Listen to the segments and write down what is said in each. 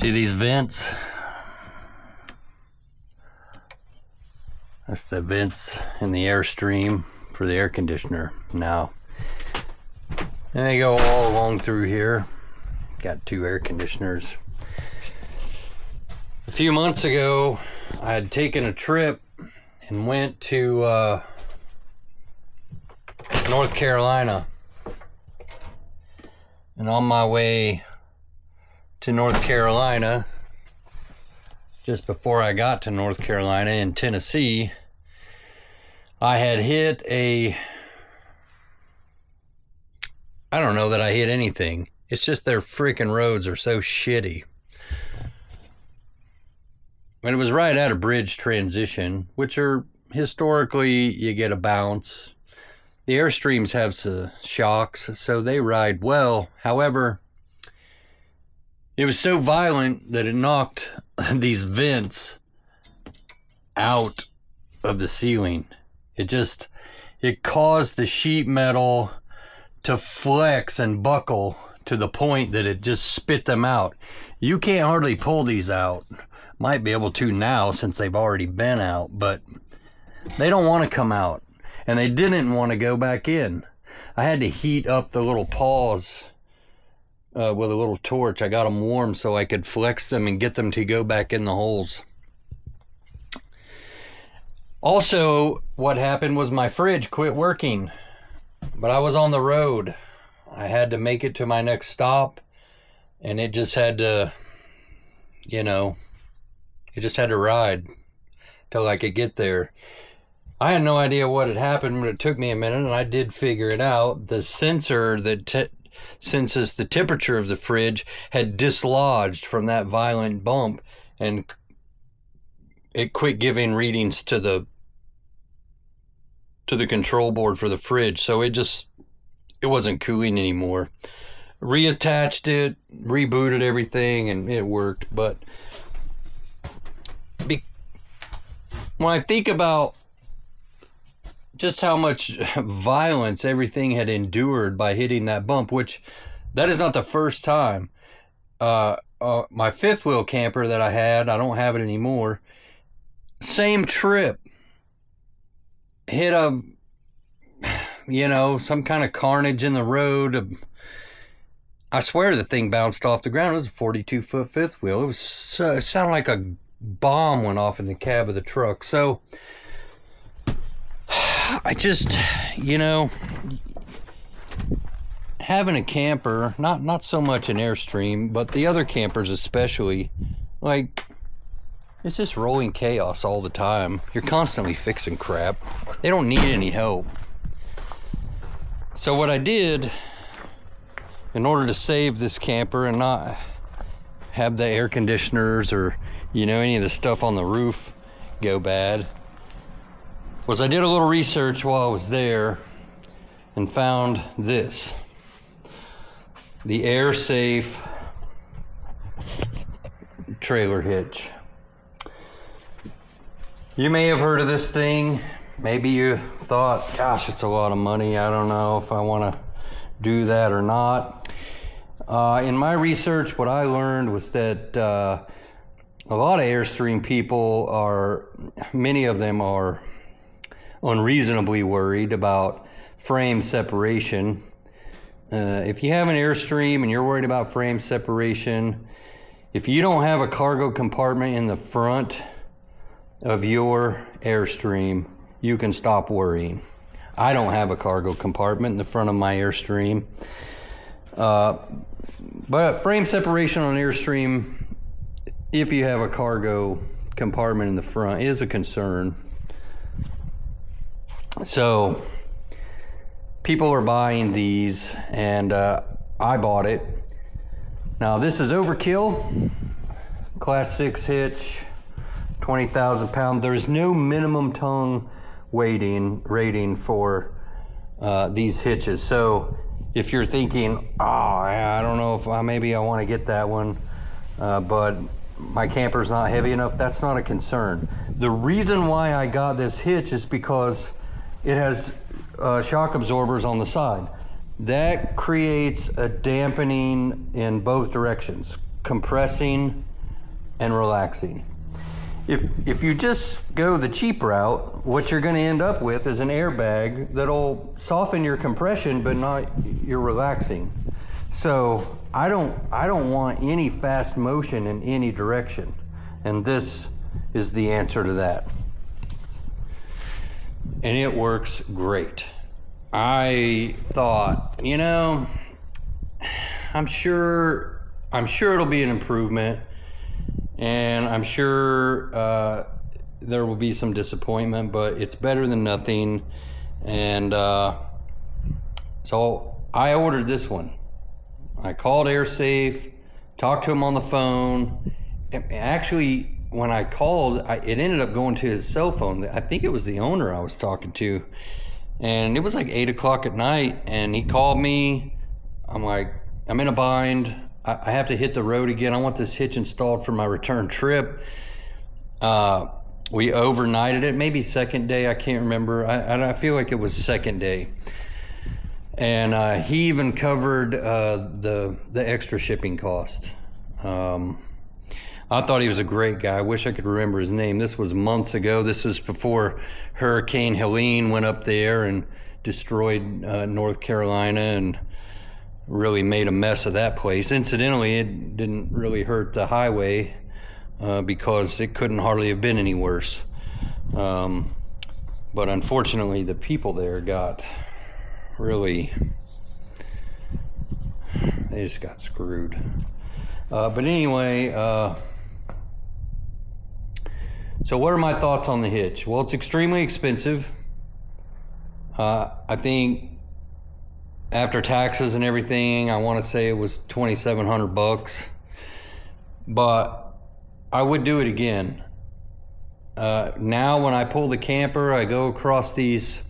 See these vents? That's the vents in the airstream for the air conditioner. Now, and they go all along through here. Got two air conditioners. A few months ago, I had taken a trip and went to North Carolina. And on my way to North Carolina, just before I got to North Carolina in Tennessee, I had hit I don't know that I hit anything. It's just their freaking roads are so shitty. And it was right at a bridge transition, which are historically, you get a bounce. The Airstreams have some shocks, so they ride well. However, it was so violent that it knocked these vents out of the ceiling. It caused the sheet metal to flex and buckle to the point that it just spit them out. You can't hardly pull these out. Might be able to now since they've already been out, but they don't want to come out. And they didn't want to go back in. I had to heat up the little paws with a little torch. I got them warm so I could flex them and get them to go back in the holes. Also, what happened was my fridge quit working. But I was on the road. I had to make it to my next stop. And it just had to, it just had to ride till I could get there. I had no idea what had happened, but it took me a minute, and I did figure it out. The sensor that senses the temperature of the fridge had dislodged from that violent bump, and it quit giving readings to the control board for the fridge. So it wasn't cooling anymore. Reattached it, rebooted everything, and it worked. But when I think about just how much violence everything had endured by hitting that bump, which that is not the first time. My fifth wheel camper that I had, I don't have it anymore. Same trip. Hit some kind of carnage in the road. I swear the thing bounced off the ground. It was a 42-foot fifth wheel. It sounded like a bomb went off in the cab of the truck. So I just, having a camper, not so much an Airstream, but the other campers especially, like, it's just rolling chaos all the time. You're constantly fixing crap. They don't need any help. So what I did, in order to save this camper and not have the air conditioners or, any of the stuff on the roof go bad, was I did a little research while I was there and found this. The Air Safe trailer hitch. You may have heard of this thing. Maybe you thought, gosh, it's a lot of money. I don't know if I want to do that or not. In my research, what I learned was that a lot of Airstream people many of them are unreasonably worried about frame separation. If you have an Airstream and you're worried about frame separation, if you don't have a cargo compartment in the front of your Airstream, you can stop worrying. I don't have a cargo compartment in the front of my Airstream. But frame separation on Airstream, if you have a cargo compartment in the front, is a concern. So people are buying these, and I bought it. Now this is overkill. Class 6 hitch, 20,000 pound. There is no minimum tongue rating for these hitches. So if you're thinking, I don't know if maybe I want to get that one, but my camper's not heavy enough, that's not a concern. The reason why I got this hitch is because it has shock absorbers on the side. That creates a dampening in both directions, compressing and relaxing. If you just go the cheap route, what you're going to end up with is an airbag that'll soften your compression but not your relaxing. So I don't want any fast motion in any direction, and this is the answer to that. And it works great. I thought, you know, I'm sure it'll be an improvement, and I'm sure there will be some disappointment, but it's better than nothing. And so I ordered this one. I called AirSafe, talked to him on the phone. Actually, when I called, it ended up going to his cell phone. I think it was the owner I was talking to. And it was like 8 o'clock at night, and he called me. I'm like, I'm in a bind. I have to hit the road again. I want this hitch installed for my return trip. We overnighted it, maybe second day, I can't remember. I feel like it was second day. And he even covered the extra shipping cost. I thought he was a great guy. I wish I could remember his name. This was months ago. This was before Hurricane Helene went up there and destroyed North Carolina and really made a mess of that place. Incidentally, it didn't really hurt the highway because it couldn't hardly have been any worse. But unfortunately, the people there got really, they just got screwed. But anyway, so what are my thoughts on the hitch? Well, it's extremely expensive. I think after taxes and everything, I want to say it was $2,700, but I would do it again. Now when I pull the camper, I go across these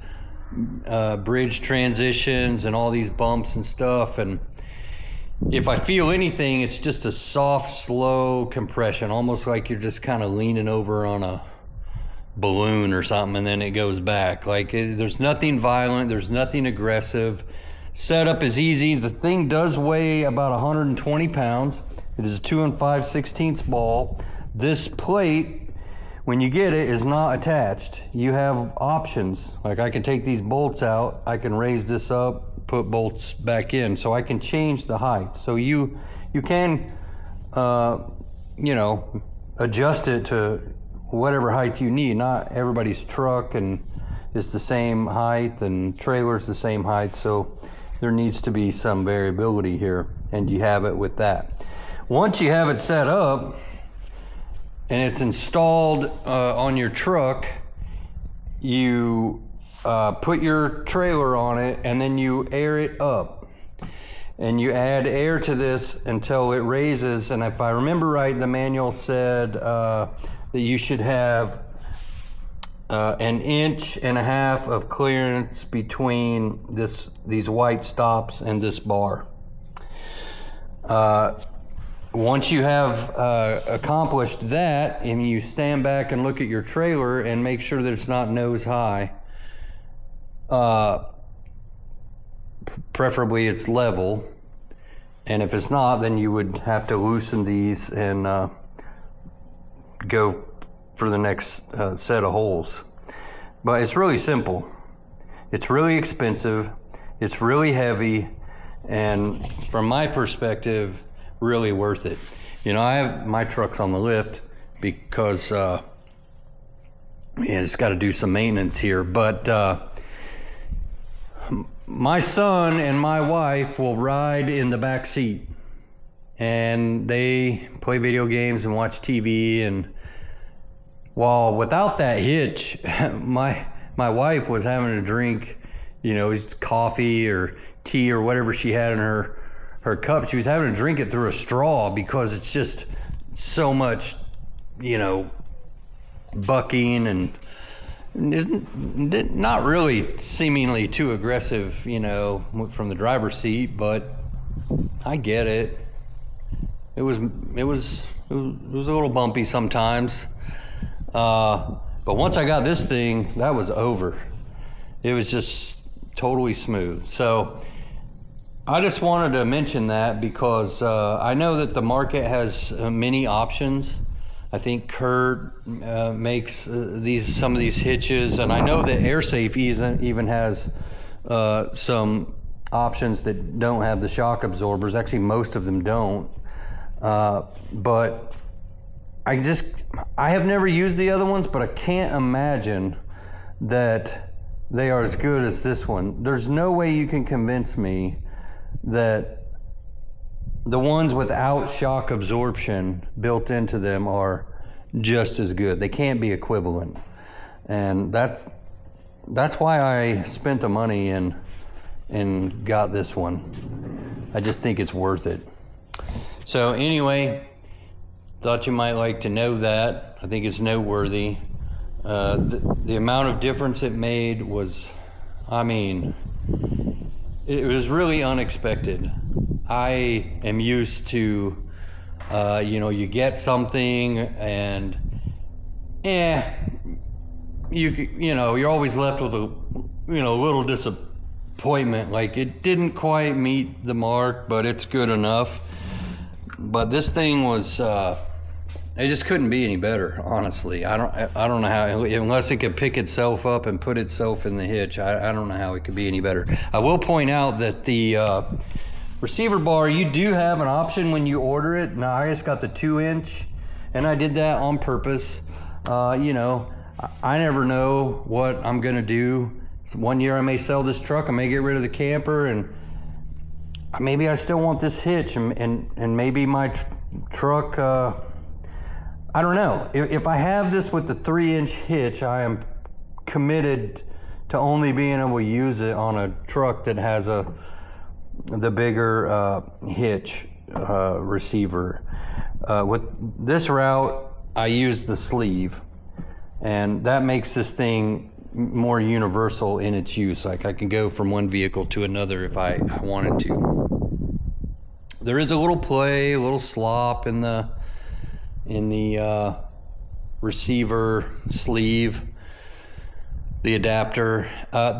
bridge transitions and all these bumps and stuff, and if I feel anything, it's just a soft, slow compression, almost like you're just kind of leaning over on a balloon or something, and then it goes back. Like, there's nothing violent, there's nothing aggressive. Setup is easy. The thing does weigh about 120 pounds. It is a 2 5/16 ball. This plate, when you get it, is not attached. You have options. Like, I can take these bolts out, I can raise this up, put bolts back in, so I can change the height. So you can you know, adjust it to whatever height you need. Not everybody's truck and is the same height, and trailer's the same height, so there needs to be some variability here, and you have it with that. Once you have it set up and it's installed on your truck, you put your trailer on it, and then you air it up, and you add air to this until it raises. And if I remember right, the manual said that you should have 1.5 inches of clearance between these white stops and this bar. Once you have accomplished that, and you stand back and look at your trailer and make sure that it's not nose high, preferably it's level, and if it's not, then you would have to loosen these and go for the next set of holes. But it's really simple. It's really expensive, it's really heavy, and from my perspective, really worth it. You know, I have my trucks on the lift because it's got to do some maintenance here, but my son and my wife will ride in the back seat, and they play video games and watch TV. And while without that hitch, my wife was having to drink, you know, coffee or tea or whatever she had in her cup. She was having to drink it through a straw because it's just so much, you know, bucking and not really seemingly too aggressive, you know, from the driver's seat, but I get it. It was a little bumpy sometimes. But once I got this thing, that was over. It was just totally smooth. So I just wanted to mention that because I know that the market has many options. I think Kurt makes some of these hitches, and I know that AirSafe even has some options that don't have the shock absorbers. Actually, most of them don't. But I have never used the other ones, but I can't imagine that they are as good as this one. There's no way you can convince me that the ones without shock absorption built into them are just as good. They can't be equivalent. And that's why I spent the money and got this one. I just think it's worth it. So anyway, thought you might like to know that. I think it's noteworthy. The amount of difference it made was, I mean, it was really unexpected. I am used to, you get something and, you're always left with a little disappointment. Like, it didn't quite meet the mark, but it's good enough. But this thing was, it just couldn't be any better, honestly. I don't know how, unless it could pick itself up and put itself in the hitch, I don't know how it could be any better. I will point out that the receiver bar, you do have an option when you order it. Now, I just got the 2-inch, and I did that on purpose. I never know what I'm gonna do. One year I may sell this truck, I may get rid of the camper, and maybe I still want this hitch, and maybe my truck, I don't know. If I have this with the 3-inch hitch, I am committed to only being able to use it on a truck that has the bigger hitch receiver. With this route, I use the sleeve, and that makes this thing more universal in its use. Like, I can go from one vehicle to another if I wanted to. There is a little play, a little slop in the receiver sleeve, the adapter.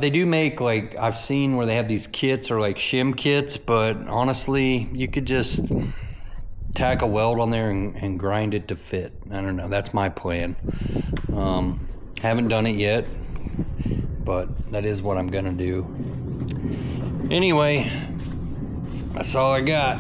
They do make, like, I've seen where they have these kits or like shim kits, but honestly, you could just tack a weld on there and grind it to fit. I don't know, that's my plan. Haven't done it yet, but that is what I'm gonna do. Anyway, that's all I got.